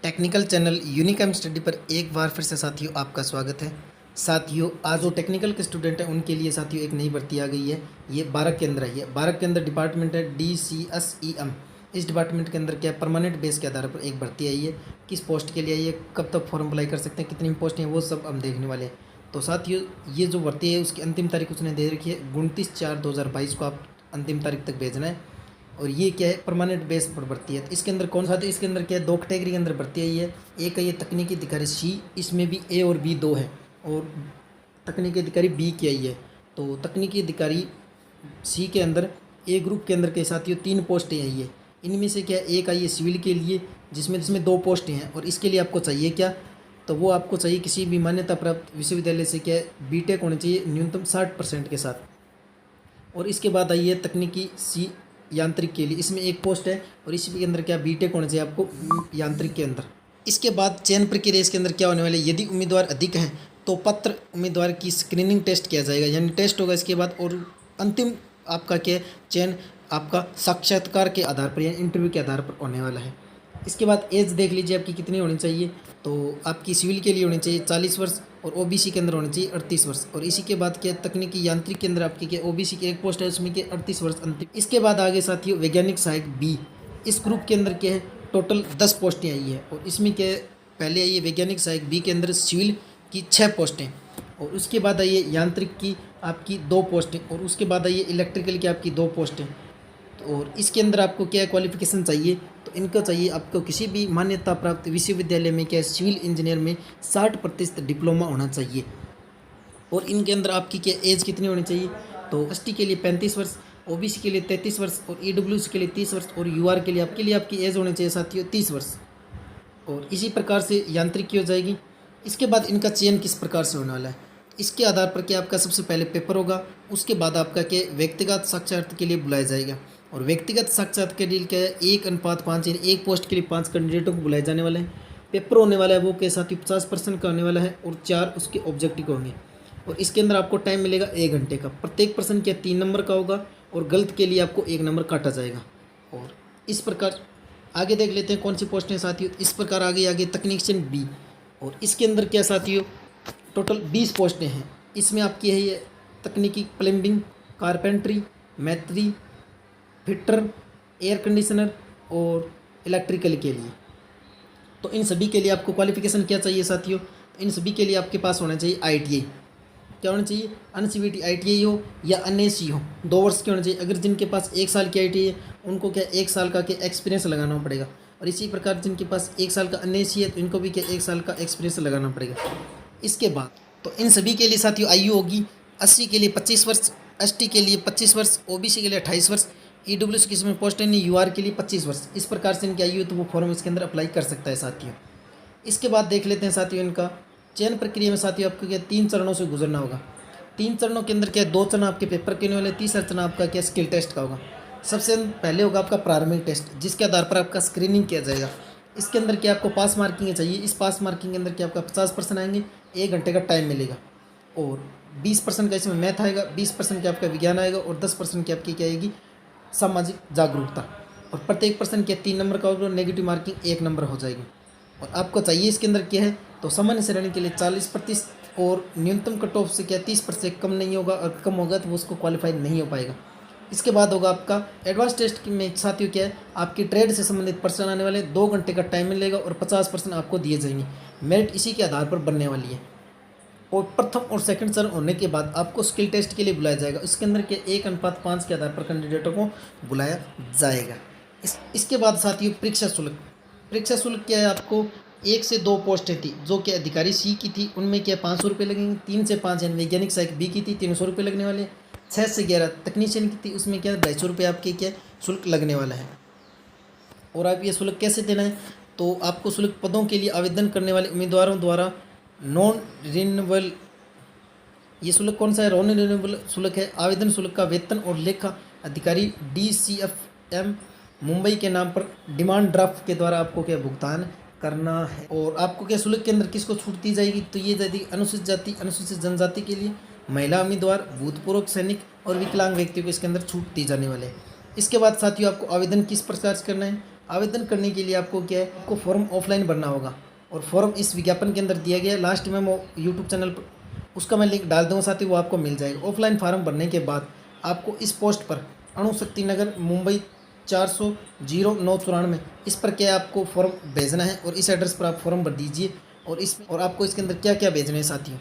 Technical channel Unichem study पर एक बार फिर से साथियों आपका स्वागत है। साथियों आज जो टेक्निकल के स्टूडेंट हैं उनके लिए साथियों एक नई भर्ती आ गई है। ये 12 के अंदर है। ये 12 के अंदर डिपार्टमेंट है DCSEM। इस डिपार्टमेंट के अंदर क्या परमानेंट बेस के आधार पर एक भर्ती आई है। किस पोस्ट के लिए आई है, कब तक फॉर्म अप्लाई कर सकते हैं, कितनी पोस्ट हैं, वो सब हम देखने वाले हैं। तो साथियों ये जो भर्ती है उसकी अंतिम तारीख उसने दे रखी है 29/4/2022 को। आप अंतिम तारीख तक भेजना है। और ये क्या है, परमानेंट बेस पर भर्ती है। तो इसके अंदर कौन सा है, इसके अंदर क्या है, दो कैटेगरी के अंदर भर्ती आई है। एक है ये तकनीकी अधिकारी C, इसमें भी A और B दो है। और तकनीकी अधिकारी B की आई है। तो तकनीकी अधिकारी C के अंदर A ग्रुप के अंदर के साथियों 3 पोस्टें आई है। इनमें से क्या है, एक आई है सिविल के लिए जिसमें 2 पोस्टें हैं। और इसके लिए आपको चाहिए क्या, तो वो आपको चाहिए किसी भी मान्यता प्राप्त विश्वविद्यालय से क्या है B.Tech होनी चाहिए न्यूनतम 60% के साथ। और इसके बाद आई है तकनीकी C यांत्रिक के लिए, इसमें 1 पोस्ट है। और इसी के अंदर क्या B.Tech होना चाहिए आपको यांत्रिक के अंदर। इसके बाद चयन प्रक्रिया इसके अंदर क्या होने वाले, यदि उम्मीदवार अधिक हैं तो पत्र उम्मीदवार की स्क्रीनिंग टेस्ट किया जाएगा, यानी टेस्ट होगा इसके बाद। और अंतिम आपका क्या चयन आपका साक्षात्कार के आधार पर या इंटरव्यू के आधार पर होने वाला है। इसके बाद एज देख लीजिए आपकी कितनी होनी चाहिए, तो आपकी सिविल के लिए होनी चाहिए 40 वर्ष और OBC के अंदर होनी चाहिए 38 वर्ष। और इसी के बाद क्या तकनीकी यांत्रिक के अंदर आपकी क्या OBC की 1 पोस्ट है, उसमें क्या 38 वर्ष अंतिम। इसके बाद आगे साथियों वैज्ञानिक सहायक B, इस ग्रुप के अंदर क्या है टोटल 10 पोस्टें आई है। और इसमें क्या है, पहले आई है वैज्ञानिक सहायक B के अंदर सिविल की 6 पोस्टें। और उसके बाद आई है यांत्रिक की आपकी 2 पोस्टें। और उसके बाद आई है इलेक्ट्रिकल की आपकी 2 पोस्टें। और इसके अंदर आपको क्या क्वालिफिकेशन चाहिए, तो इनका चाहिए आपको किसी भी मान्यता प्राप्त विश्वविद्यालय में क्या सिविल इंजीनियर में 60% डिप्लोमा होना चाहिए। और इनके अंदर आपकी क्या एज कितनी होनी चाहिए, तो ST के लिए 35 वर्ष, OBC के लिए 33 वर्ष और EWC के लिए 30 वर्ष और UR के लिए आपकी एज होनी चाहिए साथियों 30 वर्ष। और इसी प्रकार से यांत्रिक की हो जाएगी। इसके बाद इनका चयन किस प्रकार से होने वाला है, इसके आधार पर क्या आपका सबसे पहले पेपर होगा, उसके बाद आपका क्या व्यक्तिगत साक्षात्कार के लिए बुलाया जाएगा। और व्यक्तिगत साक्षात्कार के लिए क्या है 1:5 यानी 1 पोस्ट के लिए 5 कैंडिडेटों को बुलाए जाने वाले हैं। पेपर होने वाला है वो के साथ ही 50% का होने वाला है और 4 उसके ऑब्जेक्टिव होंगे। और इसके अंदर आपको टाइम मिलेगा 1 घंटे का। प्रत्येक प्रश्न क्या 3 नंबर का होगा और गलत के लिए आपको 1 नंबर काटा जाएगा। और इस प्रकार आगे देख लेते हैं कौन सी पोस्टें साथियों। इस प्रकार आगे तकनीशियन B, और इसके अंदर क्या साथियों टोटल 20 पोस्टें हैं। इसमें आपकी है ये तकनीकी प्लम्बिंग, कारपेंट्री, मैत्री, फिटर, एयर कंडीशनर और इलेक्ट्रिकल के लिए। तो इन सभी के लिए आपको क्वालिफिकेशन क्या चाहिए साथियों, इन सभी के लिए आपके पास होना चाहिए ITI। क्या होना चाहिए, अनसीवीटी ITI हो या NSC हो, 2 वर्ष के होना चाहिए। अगर जिनके पास 1 साल की ITI है उनको क्या 1 साल का क्या एक्सपीरियंस लगाना पड़ेगा। और इसी प्रकार जिनके पास 1 साल का NSC है तो इनको भी क्या 1 साल का एक्सपीरियंस लगाना पड़ेगा। इसके बाद तो इन सभी के लिए साथियों आयु होगी 80 के लिए 25 वर्ष, ST के लिए 25 वर्ष, OBC के लिए 28 वर्ष, EWC की इसमें पोस्ट है नहीं, UR के लिए 25 वर्ष। इस प्रकार से इनकी आयु है तो वो फॉर्म इसके अंदर अप्लाई कर सकता है साथियों। इसके बाद देख लेते हैं साथियों इनका चयन प्रक्रिया में साथियों आपको क्या 3 चरणों से गुजरना होगा। 3 चरणों के अंदर क्या 2 चरण आपके पेपर के होने वाले, तीसरा चरण आपका क्या स्किल टेस्ट का होगा। सबसे पहले होगा आपका प्रारंभिक टेस्ट जिसके आधार पर आपका स्क्रीनिंग किया जाएगा। इसके अंदर क्या आपको पास मार्किंग चाहिए। इस पास मार्किंग के अंदर क्या आपका 50% आएंगे, 1 घंटे का टाइम मिलेगा। और 20% का इसमें मैथ आएगा, 20% का आपका विज्ञान आएगा और 10% की आपकी क्या आएगी सामाजिक जागरूकता। और प्रत्येक प्रश्न क्या 3 नंबर का होगा, नेगेटिव मार्किंग 1 नंबर हो जाएगी। और आपको चाहिए इसके अंदर क्या है, तो सामान्य श्रेणी के लिए 40% और न्यूनतम कट ऑफ से क्या 30% कम नहीं होगा, और कम होगा तो वो उसको क्वालिफाई नहीं हो पाएगा। इसके बाद होगा आपका एडवांस टेस्ट में साथियों क्या है आपकी ट्रेड से संबंधित प्रश्न आने वाले, 2 घंटे का टाइम मिलेगा और 50% आपको दिए जाएंगे। मेरिट इसी के आधार पर बनने वाली है। और प्रथम और सेकंड चरण होने के बाद आपको स्किल टेस्ट के लिए बुलाया जाएगा। इसके अंदर के 1:5 के आधार पर कैंडिडेटों को बुलाया जाएगा। इसके बाद साथियों परीक्षा शुल्क। परीक्षा शुल्क क्या है, आपको 1 से 2 पोस्टें थी जो कि अधिकारी C की थी, उनमें क्या 500 रुपये लगेंगे। 3 से 5 यानी वैज्ञानिक सहायक B की थी 300 रुपये लगने वाले। 6 से 11 तकनीशियन की थी, उसमें क्या 250 रुपये आपके क्या शुल्क लगने वाला है। और आप ये शुल्क कैसे देना है, तो आपको शुल्क पदों के लिए आवेदन करने वाले उम्मीदवारों द्वारा नॉन रिन्यूएबल, ये शुल्क कौन सा है, नॉन रिन्यूएबल शुल्क है। आवेदन शुल्क का वेतन और लेखा अधिकारी DCFM मुंबई के नाम पर डिमांड ड्राफ्ट के द्वारा आपको क्या भुगतान करना है। और आपको क्या शुल्क के अंदर किसको छूट दी जाएगी, तो ये जाएगी अनुसूचित जाति अनुसूचित जनजाति के लिए, महिला उम्मीदवार, भूतपूर्व सैनिक और विकलांग व्यक्तियों को इसके अंदर छूट दी जाने वाले हैं। इसके बाद साथियों आपको आवेदन किस प्रकार से करना है, आवेदन करने के लिए आपको क्या है, आपको फॉर्म ऑफलाइन भरना होगा और फॉर्म इस विज्ञापन के अंदर दिया गया है। लास्ट में वो यूट्यूब चैनल पर उसका मैं लिंक डाल दूँगा साथी, वो आपको मिल जाएगा। ऑफलाइन फार्म भरने के बाद आपको इस पोस्ट पर अणुशक्ति नगर मुंबई 400-0994 इस पर क्या है, आपको फॉर्म भेजना है और इस एड्रेस पर आप फॉर्म भर दीजिए। और आपको इसके अंदर क्या क्या भेजना है साथियों,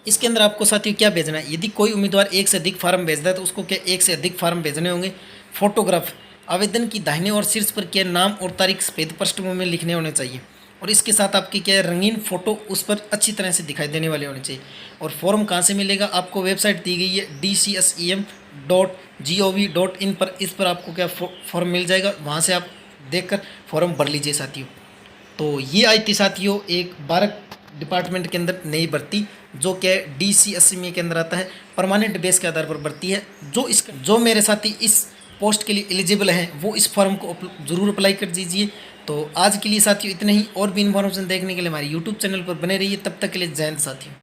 इसके अंदर आपको साथियों क्या भेजना है, यदि कोई उम्मीदवार एक से अधिक फार्म भेजता है तो उसको क्या एक से अधिक फार्म भेजने होंगे। फोटोग्राफ, आवेदन की दाहिने और शीर्ष पर क्या नाम और तारीख सफेद पृष्ठभूमि में लिखने होने चाहिए और इसके साथ आपकी क्या है रंगीन फोटो उस पर अच्छी तरह से दिखाई देने वाले होने चाहिए। और फॉर्म कहाँ से मिलेगा, आपको वेबसाइट दी गई है dcsem.gov.in पर, इस पर आपको क्या फॉर्म मिल जाएगा, वहाँ से आप देखकर फॉर्म भर लीजिए साथियों। तो ये आई थी साथियों एक 12 डिपार्टमेंट के अंदर नई भर्ती, जो कि DCSME के अंदर आता है, परमानेंट बेस के आधार पर भर्ती है। जो मेरे साथी इस पोस्ट के लिए एलिजिबल हैं वो इस फॉर्म को ज़रूर अप्लाई कर दीजिए। तो आज के लिए साथियों इतना ही, और भी इन्फॉर्मेशन देखने के लिए हमारे यूट्यूब चैनल पर बने रहिए। तब तक के लिए जय हिंद साथियों।